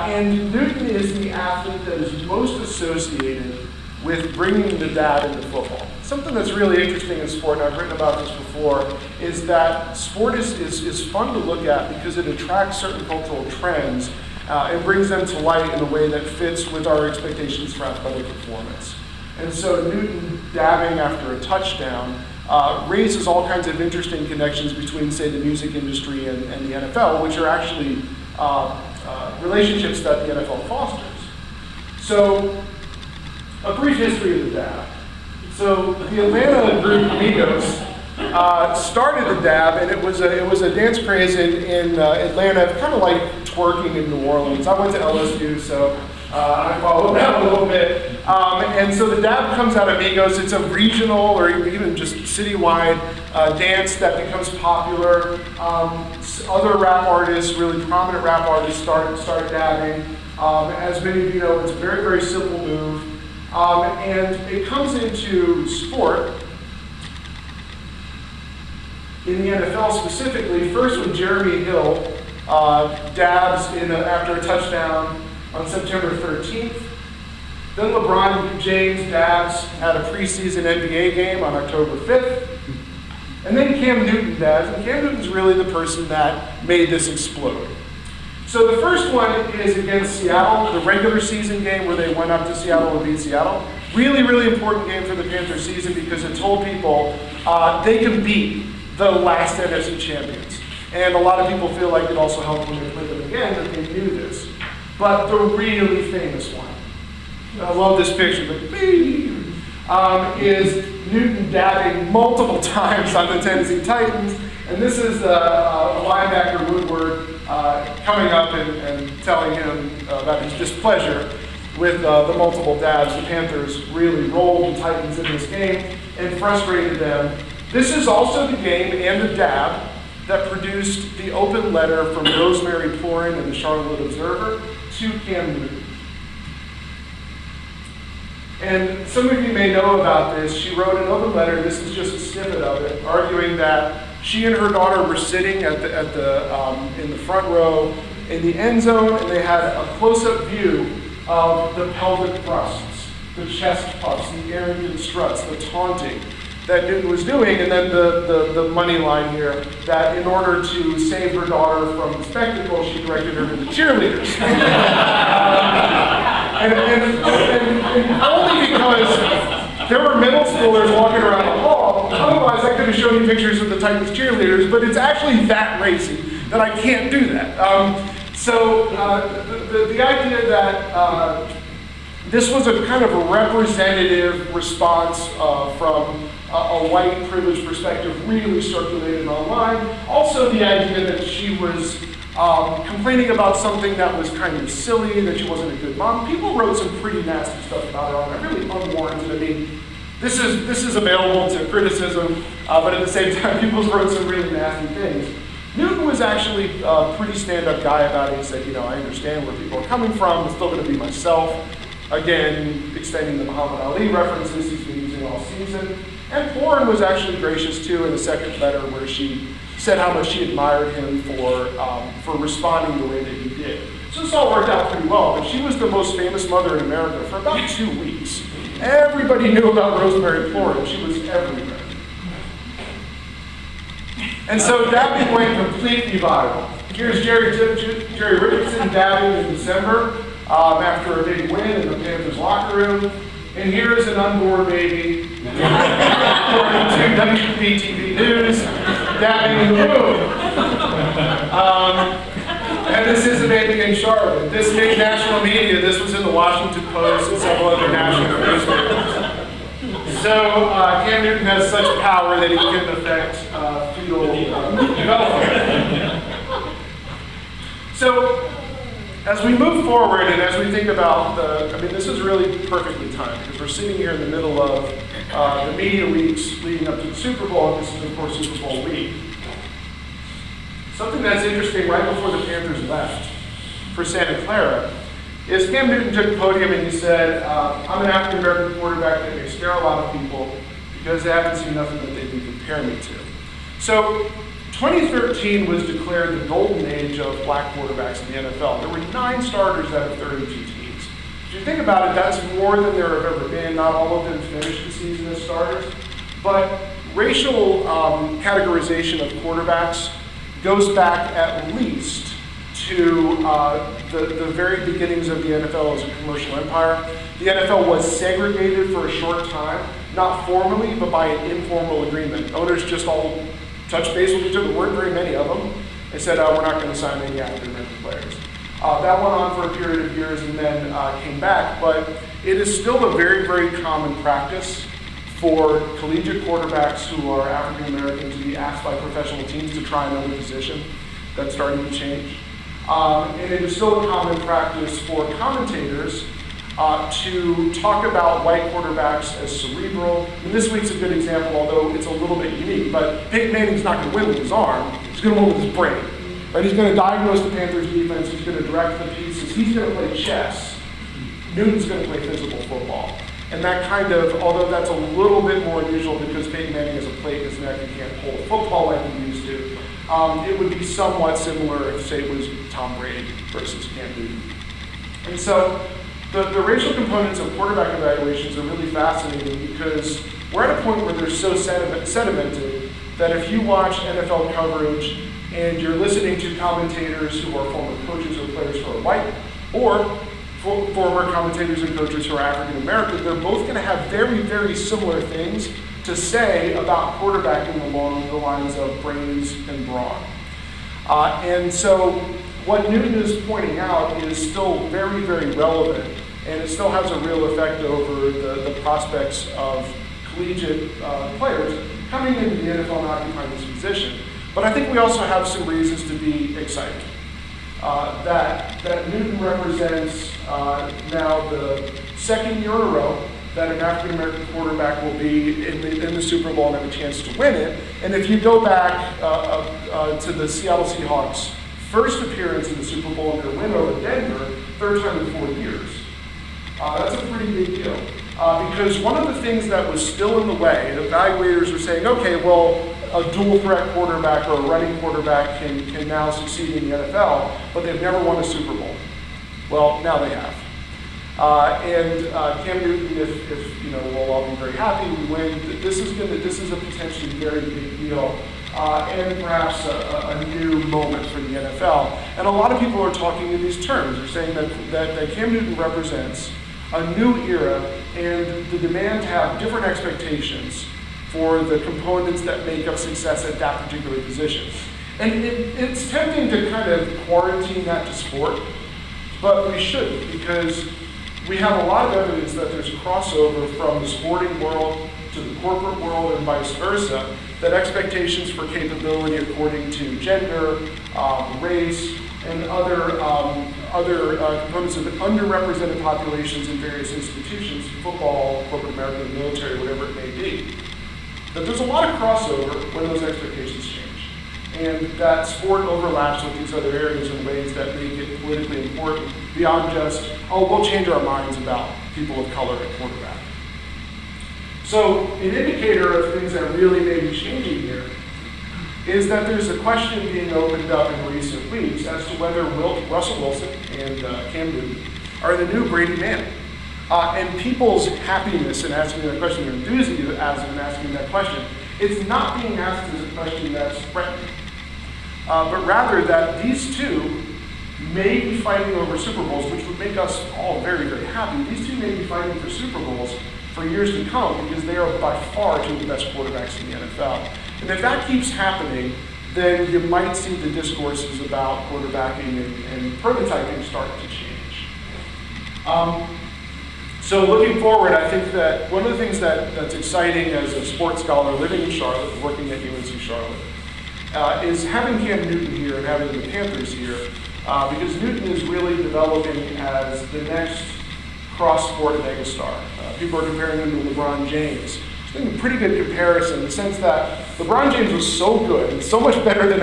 And Newton is the athlete that is most associated with bringing the dad into football. Something that's really interesting in sport, and I've written about this before, is that sport is fun to look at because it attracts certain cultural trends and brings them to light in a way that fits with our expectations for athletic performance. And so Newton dabbing after a touchdown raises all kinds of interesting connections between, say, the music industry and the NFL, which are actually relationships that the NFL fosters. So, a brief history of the dab. So, the Atlanta group Amigos started the dab, and it was a dance craze in Atlanta, kind of like twerking in New Orleans. I went to LSU, so I followed that a little bit. And so the dab comes out of Amigos. It's a regional or even just citywide dance that becomes popular. Other rap artists, really prominent rap artists, start dabbing. As many of you know, it's a very, very simple move. And it comes into sport, in the NFL specifically, first when Jeremy Hill dabs after a touchdown on September 13th. Then LeBron James dabs at a preseason NBA game on October 5th. And then Cam Newton dabs, and Cam Newton's really the person that made this explode. So the first one is against Seattle, the regular season game where they went up to Seattle and beat Seattle. Really, really important game for the Panthers season because it told people they can beat the last NFC champions. And a lot of people feel like it also helped when they played them again that they knew this. But the really famous one, I love this picture, is Newton dabbing multiple times on the Tennessee Titans. And this is a linebacker, Woodward, coming up and telling him about his displeasure with the multiple dabs. The Panthers really rolled the Titans in this game and frustrated them. This is also the game and the dab that produced the open letter from Rosemary Plorin in the Charlotte Observer to Cam Newton. And some of you may know about this. She wrote an open letter, this is just a snippet of it, arguing that she and her daughter were sitting in the front row in the end zone, and they had a close-up view of the pelvic thrusts, the chest puffs, the arrogant struts, the taunting that Newton was doing, and then the money line here, that in order to save her daughter from the spectacle, she directed her to the cheerleaders. and only because there were middle schoolers walking around the hall, otherwise I could have shown you pictures of the Titans cheerleaders, but it's actually that racy that I can't do that. So the idea that this was a kind of a representative response from a white privileged perspective really circulated online. Also the idea that she was complaining about something that was kind of silly, that she wasn't a good mom. People wrote some pretty nasty stuff about her on there, really unwarranted. I mean, this is available to criticism, but at the same time, people wrote some really nasty things. Newton was actually a pretty stand-up guy about it. He said, you know, I understand where people are coming from, I'm still going to be myself. Again, extending the Muhammad Ali references he's been using all season. And Plorin was actually gracious too in a second letter where she said how much she admired him for responding the way that he did. So this all worked out pretty well, but she was the most famous mother in America for about 2 weeks. Everybody knew about Rosemary Plorin. She was everywhere. And so dabbing went completely viral. Here's Jerry Richardson dabbing in December after a big win in the Panthers locker room. And here is an unborn baby, according to WPTV News, dabbing in the room. And this is a baby in Charlotte. This made national media. This was in the Washington Post and several other national newspapers. So Cam Newton has such power that he can affect fetal development. So, as we move forward and as we think about this is really perfectly timed because we're sitting here in the middle of the media weeks leading up to the Super Bowl, and this is of course Super Bowl week. Something that's interesting right before the Panthers left for Santa Clara is Cam Newton took the podium and he said, I'm an African American quarterback that may scare a lot of people because they haven't seen nothing that they can compare me to. So 2013 was declared the golden age of black quarterbacks in the NFL. There were 9 starters out of 32 teams. If you think about it, that's more than there have ever been. Not all of them finished the season as starters. But racial categorization of quarterbacks goes back at least to the very beginnings of the NFL as a commercial empire. The NFL was segregated for a short time, not formally, but by an informal agreement. Owners just all touched base with each other. There weren't very many of them. They said, we're not going to sign any African-American players. That went on for a period of years and then came back, but it is still a very, very common practice for collegiate quarterbacks who are African-American to be asked by professional teams to try another position. That's starting to change. And it is still a common practice for commentators to talk about white quarterbacks as cerebral. And this week's a good example, although it's a little bit unique, but Peyton Manning's not going to win with his arm, he's going to win with his brain. Right? He's going to diagnose the Panthers defense, he's going to direct the pieces, he's going to play chess. Newton's going to play physical football. And that kind of, although that's a little bit more unusual because Peyton Manning has a plate in his neck and can't hold a football like he used to, it would be somewhat similar if, say, it was Tom Brady versus Cam Newton. And so the racial components of quarterback evaluations are really fascinating because we're at a point where they're so sedimented that if you watch NFL coverage and you're listening to commentators who are former coaches or players who are white, or former commentators and coaches who are African American, they're both going to have very, very similar things to say about quarterbacking along the lines of brains and brawn. And so what Newton is pointing out is still very, very relevant, and it still has a real effect over the prospects of collegiate players coming into the NFL and occupying this position. But I think we also have some reasons to be excited. That Newton represents now the second year in a row that an African-American quarterback will be in the Super Bowl and have a chance to win it. And if you go back to the Seattle Seahawks' first appearance in the Super Bowl and their win over Denver, 3rd time in 4 years. That's a pretty big deal. Because one of the things that was still in the way, evaluators were saying, okay, well, a dual threat quarterback or a running quarterback can now succeed in the NFL, but they've never won a Super Bowl. Well, now they have. Cam Newton, if we'll all be very happy we win, this is a potentially very big deal, and perhaps a new moment for the NFL. And a lot of people are talking in these terms. They're saying that Cam Newton represents a new era and the demand to have different expectations for the components that make up success at that particular position. And it's tempting to kind of quarantine that to sport, but we shouldn't, because we have a lot of evidence that there's a crossover from the sporting world to the corporate world and vice versa, that expectations for capability according to gender, race, and other components of underrepresented populations in various institutions, football, corporate America, military, whatever it may be, that there's a lot of crossover when those expectations change. And that sport overlaps with these other areas in ways that make it politically important beyond just, oh, we'll change our minds about people of color at quarterback. So an indicator of things that really may be changing here is that there's a question being opened up in recent weeks as to whether Russell Wilson and Cam Newton are the new Brady Manning. And people's happiness in asking that question, their enthusiasm in asking that question, it's not being asked as a question that's threatening, but rather that these two may be fighting over Super Bowls, which would make us all very, very happy. These two may be fighting for Super Bowls for years to come because they are by far two of the best quarterbacks in the NFL. And if that keeps happening, then you might see the discourses about quarterbacking and prototyping start to change. So looking forward, I think that one of the things that's exciting as a sports scholar living in Charlotte, working at UNC Charlotte, is having Cam Newton here and having the Panthers here, because Newton is really developing as the next cross-sport megastar. People are comparing him to LeBron James. It's been a pretty good comparison in the sense that LeBron James was so good and so much better than